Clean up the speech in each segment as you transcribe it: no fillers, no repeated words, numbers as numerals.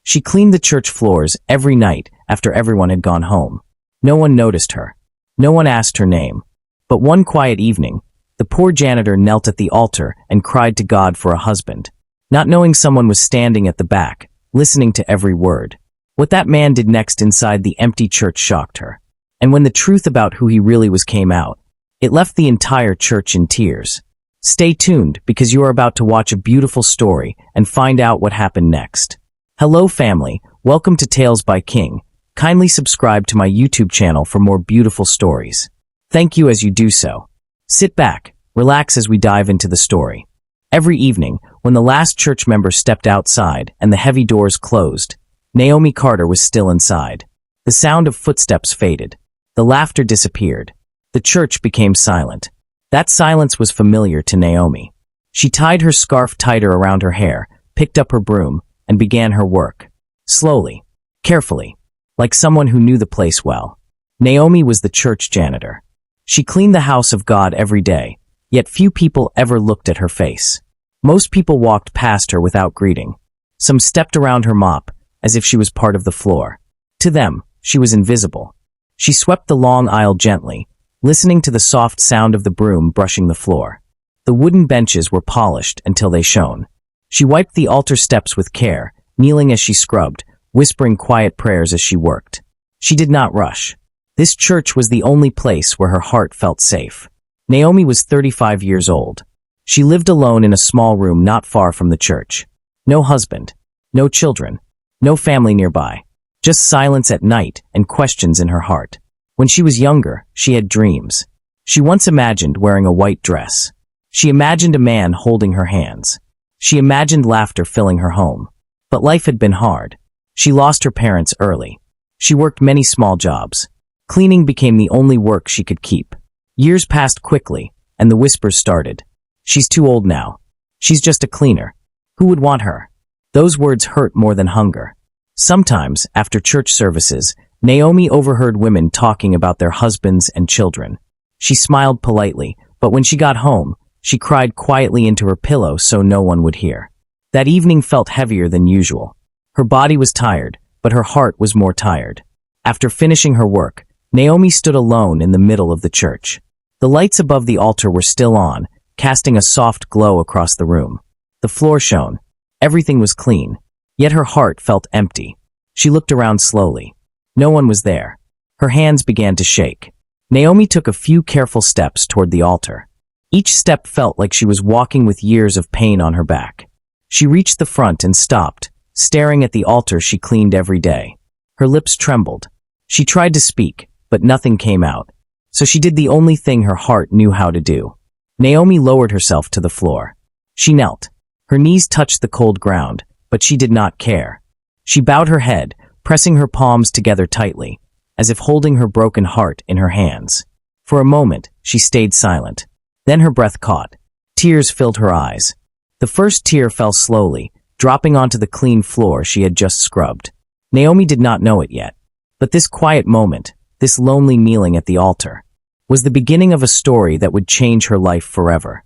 She cleaned the church floors every night after everyone had gone home. No one noticed her. No one asked her name. But one quiet evening, the poor janitor knelt at the altar and cried to God for a husband, not knowing someone was standing at the back, listening to every word. What that man did next inside the empty church shocked her. And when the truth about who he really was came out, it left the entire church in tears. Stay tuned, because you are about to watch a beautiful story and find out what happened next. Hello family, welcome to Tales by King. Kindly subscribe to my YouTube channel for more beautiful stories. Thank you as you do so. Sit back, relax as we dive into the story. Every evening, when the last church member stepped outside and the heavy doors closed, Naomi Carter was still inside. The sound of footsteps faded. The laughter disappeared. The church became silent. That silence was familiar to Naomi. She tied her scarf tighter around her hair, picked up her broom, and began her work. Slowly, carefully, like someone who knew the place well. Naomi was the church janitor. She cleaned the house of God every day, yet few people ever looked at her face. Most people walked past her without greeting. Some stepped around her mop, as if she was part of the floor. To them, she was invisible. She swept the long aisle gently, listening to the soft sound of the broom brushing the floor. The wooden benches were polished until they shone. She wiped the altar steps with care, kneeling as she scrubbed, whispering quiet prayers as she worked. She did not rush. This church was the only place where her heart felt safe. Naomi was 35 years old. She lived alone in a small room not far from the church. No husband, no children, no family nearby. Just silence at night and questions in her heart. When she was younger, she had dreams. She once imagined wearing a white dress. She imagined a man holding her hands. She imagined laughter filling her home. But life had been hard. She lost her parents early. She worked many small jobs. Cleaning became the only work she could keep. Years passed quickly, and the whispers started. She's too old now. She's just a cleaner. Who would want her? Those words hurt more than hunger. Sometimes, after church services, Naomi overheard women talking about their husbands and children. She smiled politely, but when she got home, she cried quietly into her pillow so no one would hear. That evening felt heavier than usual. Her body was tired, but her heart was more tired. After finishing her work, Naomi stood alone in the middle of the church. The lights above the altar were still on, casting a soft glow across the room. The floor shone. Everything was clean. Yet her heart felt empty. She looked around slowly. No one was there. Her hands began to shake. Naomi took a few careful steps toward the altar. Each step felt like she was walking with years of pain on her back. She reached the front and stopped, staring at the altar she cleaned every day. Her lips trembled. She tried to speak, but nothing came out. So she did the only thing her heart knew how to do. Naomi lowered herself to the floor. She knelt. Her knees touched the cold ground, but she did not care. She bowed her head, pressing her palms together tightly, as if holding her broken heart in her hands. For a moment, she stayed silent. Then her breath caught. Tears filled her eyes. The first tear fell slowly, dropping onto the clean floor she had just scrubbed. Naomi did not know it yet. But this quiet moment, this lonely kneeling at the altar, was the beginning of a story that would change her life forever.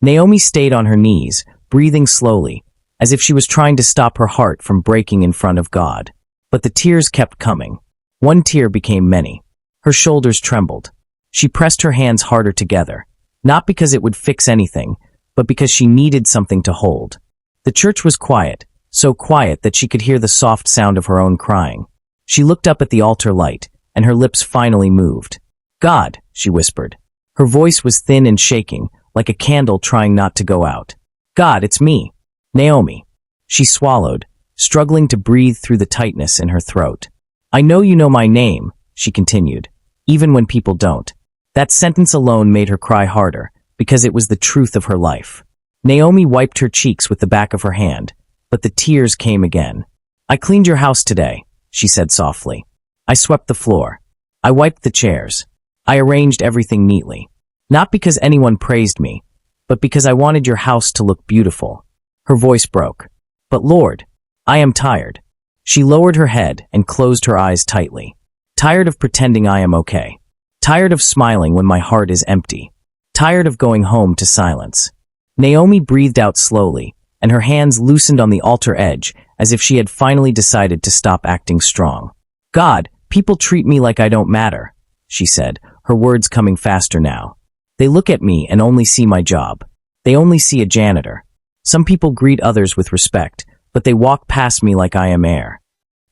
Naomi stayed on her knees, breathing slowly, as if she was trying to stop her heart from breaking in front of God. But the tears kept coming. One tear became many. Her shoulders trembled. She pressed her hands harder together, not because it would fix anything, but because she needed something to hold. The church was quiet, so quiet that she could hear the soft sound of her own crying. She looked up at the altar light, and her lips finally moved. "God," she whispered. Her voice was thin and shaking, like a candle trying not to go out. "God, it's me. Naomi." She swallowed, struggling to breathe through the tightness in her throat. "I know you know my name," she continued, "even when people don't." That sentence alone made her cry harder, because it was the truth of her life. Naomi wiped her cheeks with the back of her hand, but the tears came again. "I cleaned your house today," she said softly. "I swept the floor. I wiped the chairs. I arranged everything neatly. Not because anyone praised me, but because I wanted your house to look beautiful." Her voice broke. "But Lord, I am tired." She lowered her head and closed her eyes tightly. "Tired of pretending I am okay. Tired of smiling when my heart is empty. Tired of going home to silence." Naomi breathed out slowly, and her hands loosened on the altar edge as if she had finally decided to stop acting strong. "God, people treat me like I don't matter," she said, her words coming faster now. "They look at me and only see my job. They only see a janitor. Some people greet others with respect, but they walk past me like I am air."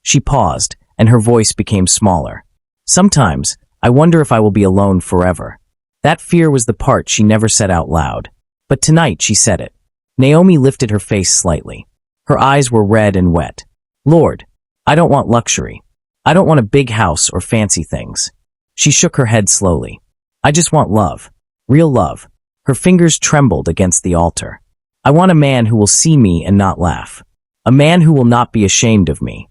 She paused, and her voice became smaller. "Sometimes, I wonder if I will be alone forever." That fear was the part she never said out loud. But tonight she said it. Naomi lifted her face slightly. Her eyes were red and wet. "Lord, I don't want luxury. I don't want a big house or fancy things." She shook her head slowly. "I just want love. Real love." Her fingers trembled against the altar. "I want a man who will see me and not laugh. A man who will not be ashamed of me.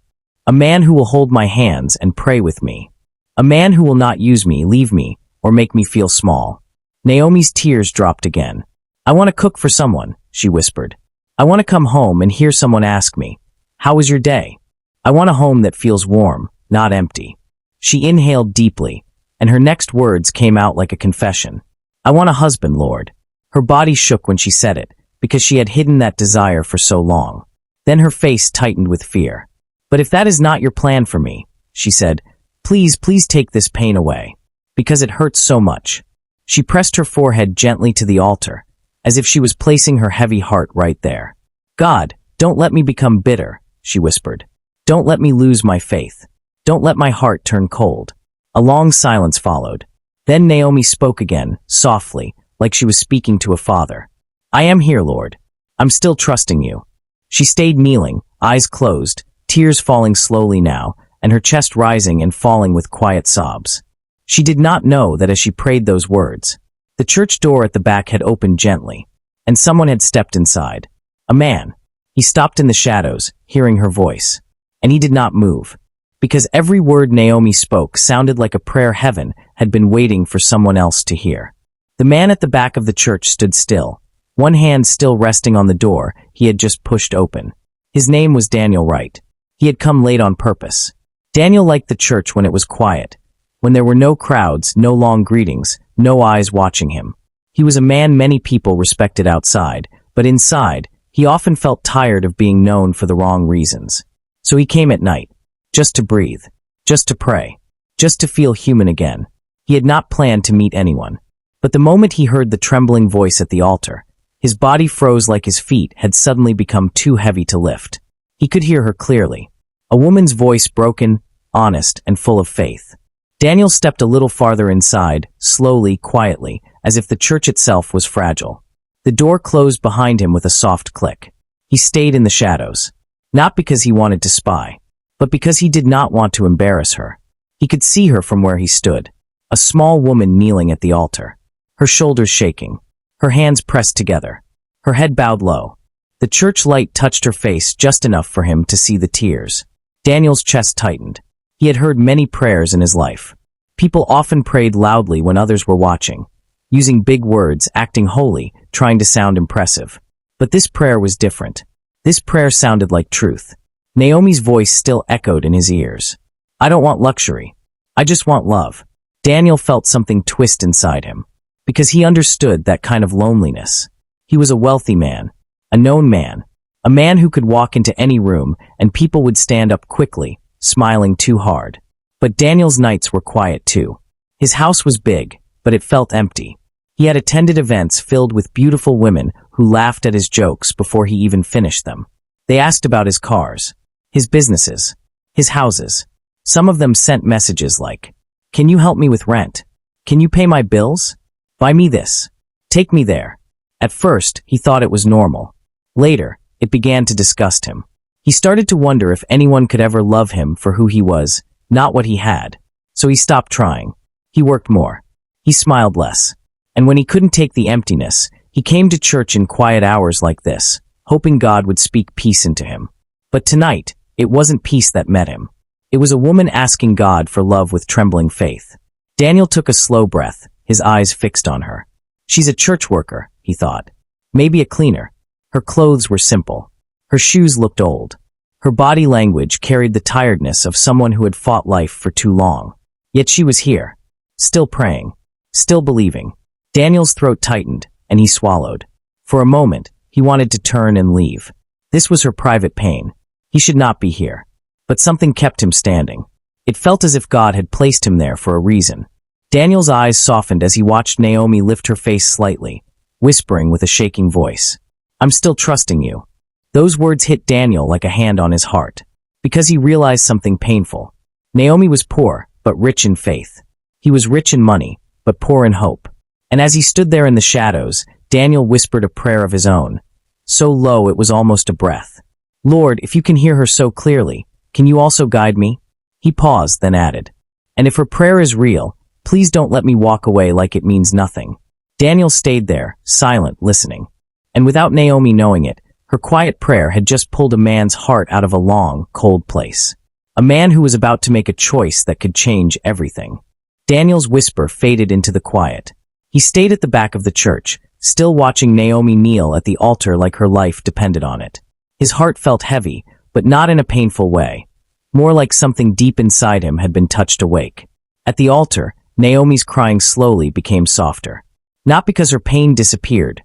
A man who will hold my hands and pray with me. A man who will not use me, leave me, or make me feel small." Naomi's tears dropped again. "I want to cook for someone," she whispered. "I want to come home and hear someone ask me, 'How was your day?' I want a home that feels warm, not empty." She inhaled deeply, and her next words came out like a confession. "I want a husband, Lord." Her body shook when she said it, because she had hidden that desire for so long. Then her face tightened with fear. "But if that is not your plan for me," she said, "please take this pain away, because it hurts so much." She pressed her forehead gently to the altar, as if she was placing her heavy heart right there. "God, don't let me become bitter," she whispered. "Don't let me lose my faith. Don't let my heart turn cold." A long silence followed. Then Naomi spoke again, softly, like she was speaking to a father. "I am here, Lord. I'm still trusting you." She stayed kneeling, eyes closed, tears falling slowly now, and her chest rising and falling with quiet sobs. She did not know that as she prayed those words, the church door at the back had opened gently, and someone had stepped inside. A man. He stopped in the shadows, hearing her voice. And he did not move, because every word Naomi spoke sounded like a prayer heaven had been waiting for someone else to hear. The man at the back of the church stood still, one hand still resting on the door he had just pushed open. His name was Daniel Wright. He had come late on purpose. Daniel liked the church when it was quiet, when there were no crowds, no long greetings, no eyes watching him. He was a man many people respected outside, but inside, he often felt tired of being known for the wrong reasons. So he came at night, just to breathe, just to pray, just to feel human again. He had not planned to meet anyone. But the moment he heard the trembling voice at the altar, his body froze like his feet had suddenly become too heavy to lift. He could hear her clearly. A woman's voice, broken, honest, and full of faith. Daniel stepped a little farther inside, slowly, quietly, as if the church itself was fragile. The door closed behind him with a soft click. He stayed in the shadows. Not because he wanted to spy, but because he did not want to embarrass her. He could see her from where he stood. A small woman kneeling at the altar. Her shoulders shaking. Her hands pressed together. Her head bowed low. The church light touched her face just enough for him to see the tears. Daniel's chest tightened. He had heard many prayers in his life. People often prayed loudly when others were watching, using big words, acting holy, trying to sound impressive. But this prayer was different. This prayer sounded like truth. Naomi's voice still echoed in his ears. "I don't want luxury. I just want love." Daniel felt something twist inside him, because he understood that kind of loneliness. He was a wealthy man, a known man, a man who could walk into any room and people would stand up quickly, smiling too hard. But Daniel's nights were quiet too. His house was big, but it felt empty. He had attended events filled with beautiful women who laughed at his jokes before he even finished them. They asked about his cars, his businesses, his houses. Some of them sent messages like, "Can you help me with rent? Can you pay my bills? Buy me this. Take me there." At first, he thought it was normal. Later, it began to disgust him. He started to wonder if anyone could ever love him for who he was, not what he had. So he stopped trying. He worked more. He smiled less. And when he couldn't take the emptiness, he came to church in quiet hours like this, hoping God would speak peace into him. But tonight, it wasn't peace that met him. It was a woman asking God for love with trembling faith. Daniel took a slow breath, his eyes fixed on her. She's a church worker, he thought. Maybe a cleaner. Her clothes were simple. Her shoes looked old. Her body language carried the tiredness of someone who had fought life for too long. Yet she was here, still praying, still believing. Daniel's throat tightened, and he swallowed. For a moment, He wanted to turn and leave. This was her private pain. He should not be here. But something kept him standing. It felt as if God had placed him there for a reason. Daniel's eyes softened as he watched Naomi lift her face slightly, whispering with a shaking voice, "I'm still trusting you." Those words hit Daniel like a hand on his heart, because he realized something painful. Naomi was poor, but rich in faith. He was rich in money, but poor in hope. And as he stood there in the shadows, Daniel whispered a prayer of his own, so low it was almost a breath. "Lord, if you can hear her so clearly, can you also guide me?" He paused, then added, "And if her prayer is real, please don't let me walk away like it means nothing." Daniel stayed there, silent, listening. And without Naomi knowing it, her quiet prayer had just pulled a man's heart out of a long, cold place. A man who was about to make a choice that could change everything. Daniel's whisper faded into the quiet. He stayed at the back of the church, still watching Naomi kneel at the altar like her life depended on it. His heart felt heavy, but not in a painful way. More like something deep inside him had been touched awake. At the altar, Naomi's crying slowly became softer. Not because her pain disappeared,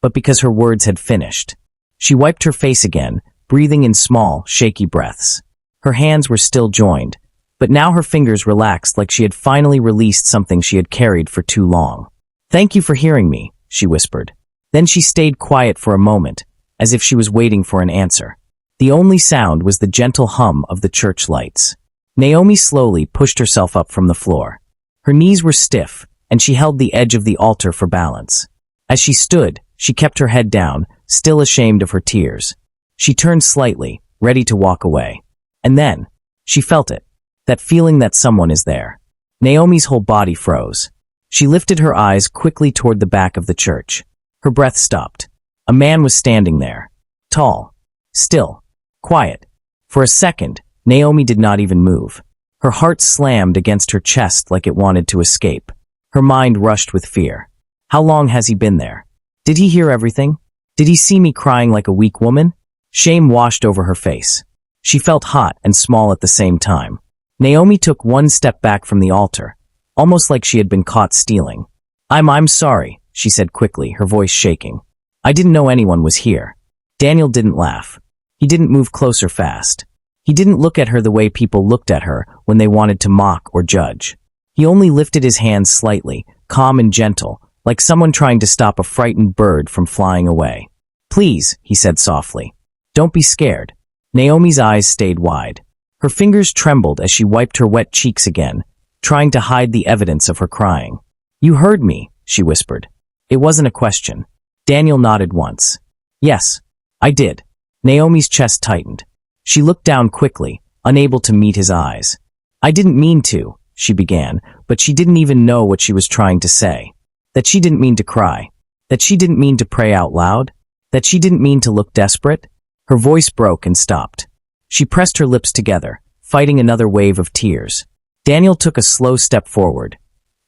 but because her words had finished. She wiped her face again, breathing in small, shaky breaths. Her hands were still joined, but now her fingers relaxed like she had finally released something she had carried for too long. "Thank you for hearing me," she whispered. Then she stayed quiet for a moment, as if she was waiting for an answer. The only sound was the gentle hum of the church lights. Naomi slowly pushed herself up from the floor. Her knees were stiff, and she held the edge of the altar for balance. As she stood, she kept her head down, still ashamed of her tears. She turned slightly, ready to walk away. And then, she felt it, that feeling that someone is there. Naomi's whole body froze. She lifted her eyes quickly toward the back of the church. Her breath stopped. A man was standing there. Tall, still, quiet. For a second, Naomi did not even move. Her heart slammed against her chest like it wanted to escape. Her mind rushed with fear. How long has he been there? Did he hear everything? Did he see me crying like a weak woman? Shame washed over her face. She felt hot and small at the same time. Naomi took one step back from the altar, almost like she had been caught stealing. I'm sorry," she said quickly, her voice shaking. "I didn't know anyone was here." Daniel didn't laugh. He didn't move closer fast. He didn't look at her the way people looked at her when they wanted to mock or judge. He only lifted his hands slightly, calm and gentle, like someone trying to stop a frightened bird from flying away. "Please," he said softly. "Don't be scared." Naomi's eyes stayed wide. Her fingers trembled as she wiped her wet cheeks again, trying to hide the evidence of her crying. "You heard me," she whispered. It wasn't a question. Daniel nodded once. "Yes, I did." Naomi's chest tightened. She looked down quickly, unable to meet his eyes. "I didn't mean to," she began, but she didn't even know what she was trying to say. That she didn't mean to cry. That she didn't mean to pray out loud. That she didn't mean to look desperate. Her voice broke and stopped. She pressed her lips together, fighting another wave of tears. Daniel took a slow step forward,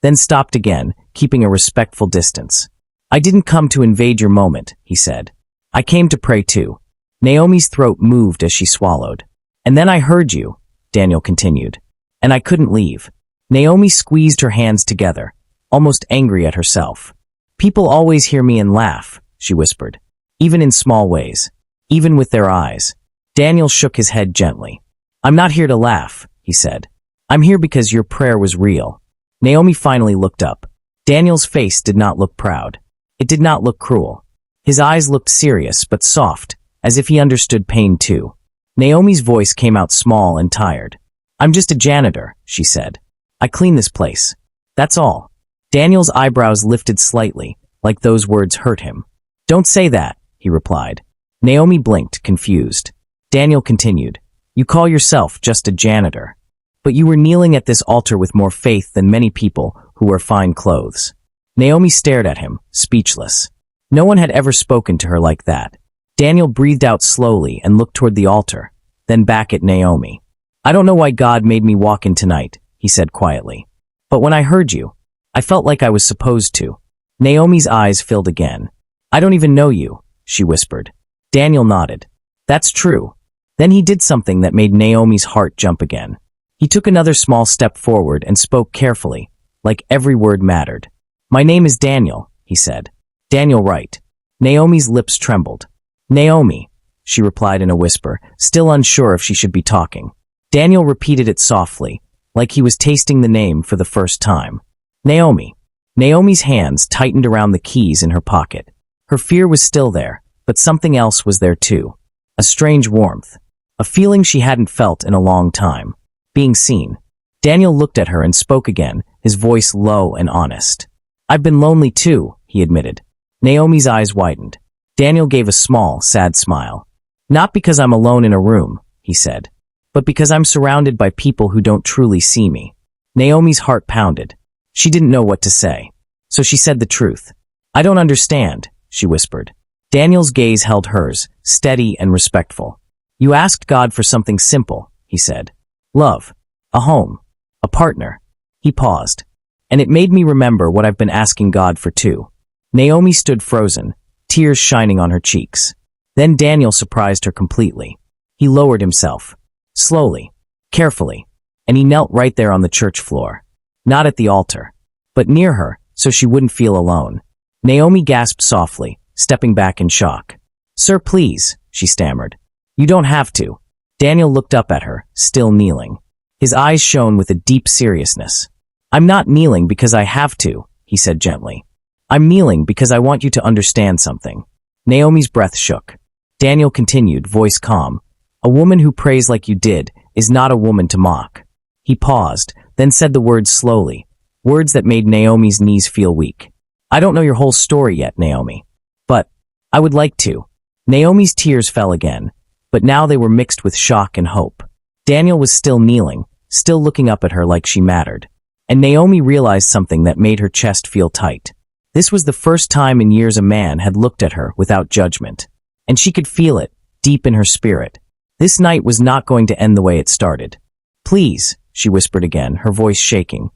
then stopped again, keeping a respectful distance. "I didn't come to invade your moment," he said. "I came to pray too." Naomi's throat moved as she swallowed. "And then I heard you," Daniel continued, "and I couldn't leave." Naomi squeezed her hands together, almost angry at herself. "People always hear me and laugh," she whispered, "even in small ways. Even with their eyes." Daniel shook his head gently. "I'm not here to laugh," he said. "I'm here because your prayer was real." Naomi finally looked up. Daniel's face did not look proud. It did not look cruel. His eyes looked serious but soft, as if he understood pain too. Naomi's voice came out small and tired. "I'm just a janitor," she said. "I clean this place. That's all." Daniel's eyebrows lifted slightly, like those words hurt him. "Don't say that," he replied. Naomi blinked, confused. Daniel continued, "You call yourself just a janitor. But you were kneeling at this altar with more faith than many people who wear fine clothes." Naomi stared at him, speechless. No one had ever spoken to her like that. Daniel breathed out slowly and looked toward the altar, then back at Naomi. "I don't know why God made me walk in tonight," he said quietly. "But when I heard you, I felt like I was supposed to." Naomi's eyes filled again. "I don't even know you," she whispered. Daniel nodded. "That's true." Then he did something that made Naomi's heart jump again. He took another small step forward and spoke carefully, like every word mattered. "My name is Daniel," he said. "Daniel Wright." Naomi's lips trembled. Naomi, she replied in a whisper, still unsure if she should be talking. Daniel repeated it softly, like he was tasting the name for the first time. Naomi. Naomi's hands tightened around the keys in her pocket. Her fear was still there, but something else was there too. A strange warmth. A feeling she hadn't felt in a long time. Being seen. Daniel looked at her and spoke again, his voice low and honest. I've been lonely too, he admitted. Naomi's eyes widened. Daniel gave a small, sad smile. Not because I'm alone in a room, he said, but because I'm surrounded by people who don't truly see me. Naomi's heart pounded. She didn't know what to say. So she said the truth. I don't understand, she whispered. Daniel's gaze held hers, steady and respectful. You asked God for something simple, he said. Love. A home. A partner. He paused. And it made me remember what I've been asking God for too. Naomi stood frozen, tears shining on her cheeks. Then Daniel surprised her completely. He lowered himself. Slowly. Carefully. And he knelt right there on the church floor. Not at the altar, but near her, so she wouldn't feel alone. Naomi gasped softly, stepping back in shock. Sir, please, she stammered. You don't have to. Daniel looked up at her, still kneeling. His eyes shone with a deep seriousness. I'm not kneeling because I have to, he said gently. I'm kneeling because I want you to understand something. Naomi's breath shook. Daniel continued, voice calm. A woman who prays like you did is not a woman to mock. He paused, then said the words slowly, words that made Naomi's knees feel weak. I don't know your whole story yet, Naomi. But I would like to. Naomi's tears fell again, but now they were mixed with shock and hope. Daniel was still kneeling, still looking up at her like she mattered. And Naomi realized something that made her chest feel tight. This was the first time in years a man had looked at her without judgment. And she could feel it, deep in her spirit. This night was not going to end the way it started. Please, she whispered again, her voice shaking.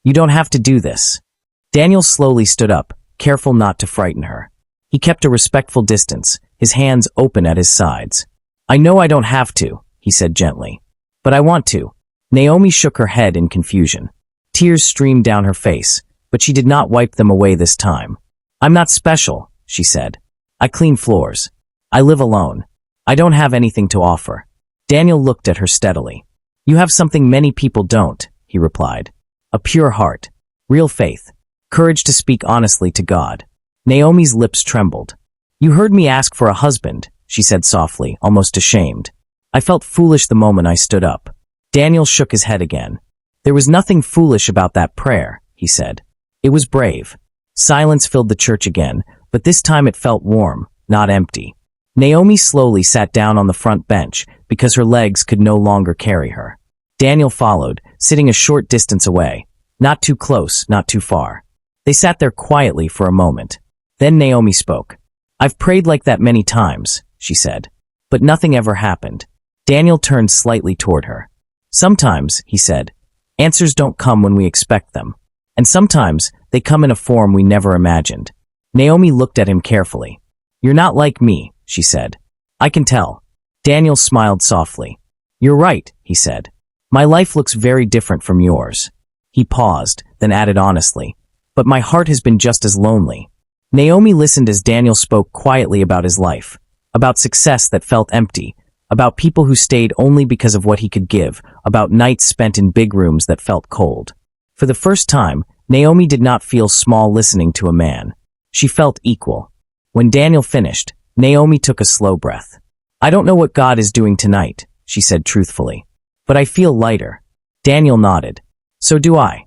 You don't have to do this. Daniel slowly stood up, careful not to frighten her. He kept a respectful distance, his hands open at his sides. I know I don't have to, he said gently. But I want to. Naomi shook her head in confusion. Tears streamed down her face, but she did not wipe them away this time. I'm not special, she said. I clean floors. I live alone. I don't have anything to offer. Daniel looked at her steadily. You have something many people don't, he replied. A pure heart. Real faith. Courage to speak honestly to God. Naomi's lips trembled. You heard me ask for a husband, she said softly, almost ashamed. I felt foolish the moment I stood up. Daniel shook his head again. There was nothing foolish about that prayer, he said. It was brave. Silence filled the church again, but this time it felt warm, not empty. Naomi slowly sat down on the front bench because her legs could no longer carry her. Daniel followed, sitting a short distance away. Not too close, not too far. They sat there quietly for a moment. Then Naomi spoke. I've prayed like that many times, she said. But nothing ever happened. Daniel turned slightly toward her. Sometimes, he said, answers don't come when we expect them. And sometimes, they come in a form we never imagined. Naomi looked at him carefully. You're not like me, she said. I can tell. Daniel smiled softly. You're right, he said. My life looks very different from yours. He paused, then added honestly. But my heart has been just as lonely. Naomi listened as Daniel spoke quietly about his life, about success that felt empty, about people who stayed only because of what he could give, about nights spent in big rooms that felt cold. For the first time, Naomi did not feel small listening to a man. She felt equal. When Daniel finished, Naomi took a slow breath. I don't know what God is doing tonight, she said truthfully. But I feel lighter. Daniel nodded. So do I.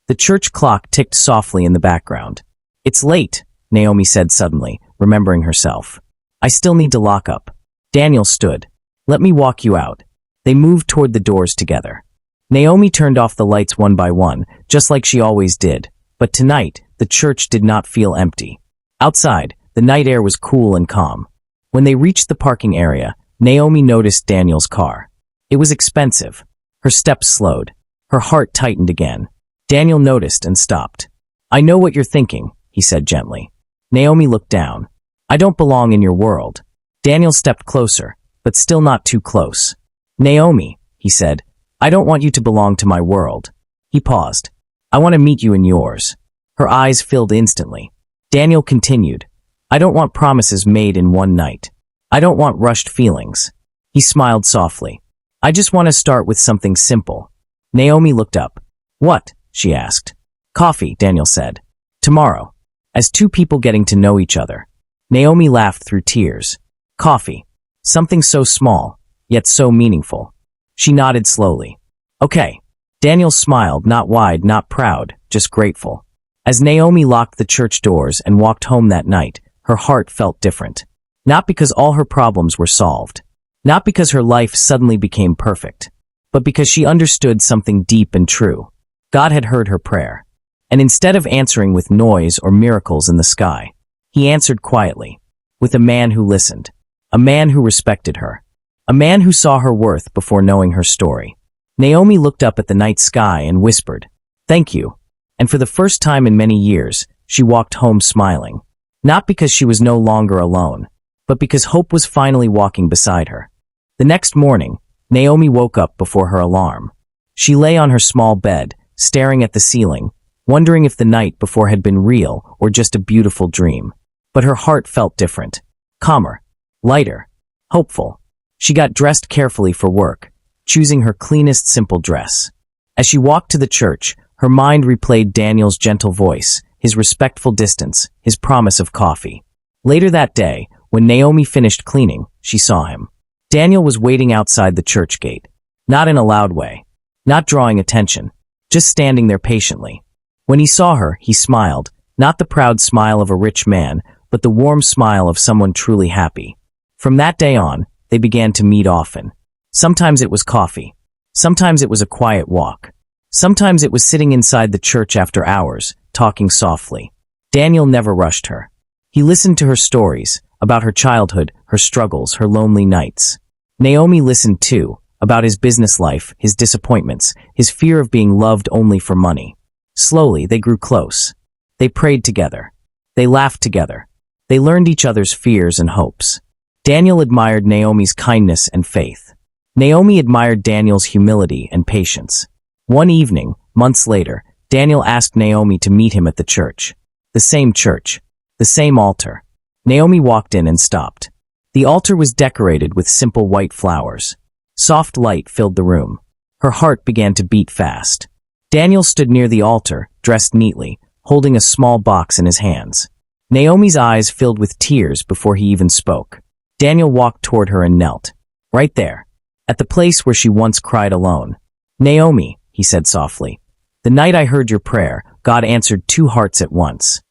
The church clock ticked softly in the background. It's late, Naomi said suddenly, remembering herself. I still need to lock up. Daniel stood. Let me walk you out. They moved toward the doors together. Naomi turned off the lights one by one, just like she always did. But tonight, the church did not feel empty. Outside, the night air was cool and calm. When they reached the parking area, Naomi noticed Daniel's car. It was expensive. Her steps slowed. Her heart tightened again. Daniel noticed and stopped. I know what you're thinking, he said gently. Naomi looked down. I don't belong in your world. Daniel stepped closer, but still not too close. Naomi, he said, I don't want you to belong to my world. He paused. I want to meet you in yours. Her eyes filled instantly. Daniel continued. I don't want promises made in one night. I don't want rushed feelings. He smiled softly. I just want to start with something simple. Naomi looked up. What? She asked. Coffee, Daniel said. Tomorrow. As two people getting to know each other. Naomi laughed through tears. Coffee. Something so small, yet so meaningful. She nodded slowly. Okay. Daniel smiled, not wide, not proud, just grateful. As Naomi locked the church doors and walked home that night, her heart felt different. Not because all her problems were solved. Not because her life suddenly became perfect. But because she understood something deep and true. God had heard her prayer. And instead of answering with noise or miracles in the sky, he answered quietly, with a man who listened. A man who respected her. A man who saw her worth before knowing her story. Naomi looked up at the night sky and whispered, "Thank you." And for the first time in many years, she walked home smiling. Not because she was no longer alone, but because hope was finally walking beside her. The next morning, Naomi woke up before her alarm. She lay on her small bed, staring at the ceiling, wondering if the night before had been real or just a beautiful dream. But her heart felt different. Calmer. Lighter. Hopeful. She got dressed carefully for work, choosing her cleanest simple dress. As she walked to the church, her mind replayed Daniel's gentle voice, his respectful distance, his promise of coffee. Later that day, when Naomi finished cleaning, she saw him. Daniel was waiting outside the church gate. Not in a loud way. Not drawing attention. Just standing there patiently. When he saw her, he smiled, not the proud smile of a rich man, but the warm smile of someone truly happy. From that day on, they began to meet often. Sometimes it was coffee. Sometimes it was a quiet walk. Sometimes it was sitting inside the church after hours, talking softly. Daniel never rushed her. He listened to her stories, about her childhood, her struggles, her lonely nights. Naomi listened too, about his business life, his disappointments, his fear of being loved only for money. Slowly, they grew close. They prayed together. They laughed together. They learned each other's fears and hopes. Daniel admired Naomi's kindness and faith. Naomi admired Daniel's humility and patience. One evening, months later, Daniel asked Naomi to meet him at the church. The same church. The same altar. Naomi walked in and stopped. The altar was decorated with simple white flowers. Soft light filled the room. Her heart began to beat fast. Daniel stood near the altar, dressed neatly, holding a small box in his hands. Naomi's eyes filled with tears before he even spoke. Daniel walked toward her and knelt. Right there. At the place where she once cried alone. Naomi, he said softly. The night I heard your prayer, God answered 2 hearts at once.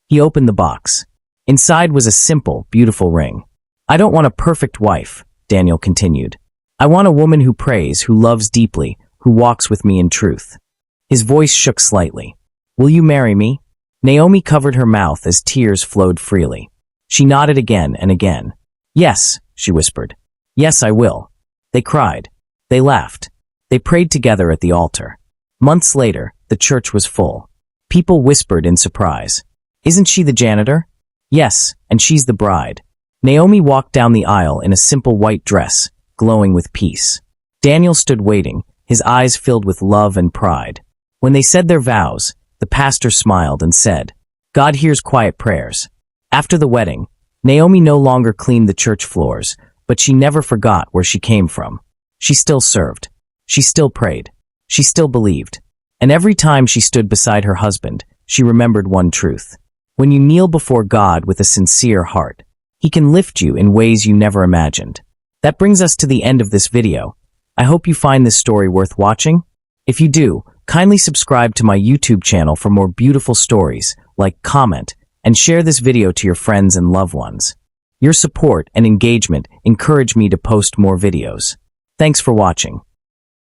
He opened the box. Inside was a simple, beautiful ring. I don't want a perfect wife, Daniel continued. I want a woman who prays, who loves deeply, who walks with me in truth. His voice shook slightly. Will you marry me? Naomi covered her mouth as tears flowed freely. She nodded again and again. Yes, she whispered. Yes, I will. They cried. They laughed. They prayed together at the altar. Months later, the church was full. People whispered in surprise. Isn't she the janitor? Yes, and she's the bride. Naomi walked down the aisle in a simple white dress, glowing with peace. Daniel stood waiting, his eyes filled with love and pride. When they said their vows, the pastor smiled and said, God hears quiet prayers. After the wedding, Naomi no longer cleaned the church floors, but she never forgot where she came from. She still served. She still prayed. She still believed. And every time she stood beside her husband, she remembered one truth. When you kneel before God with a sincere heart, He can lift you in ways you never imagined. That brings us to the end of this video. I hope you find this story worth watching. If you do, kindly subscribe to my YouTube channel for more beautiful stories, like, comment, and share this video to your friends and loved ones. Your support and engagement encourage me to post more videos. Thanks for watching.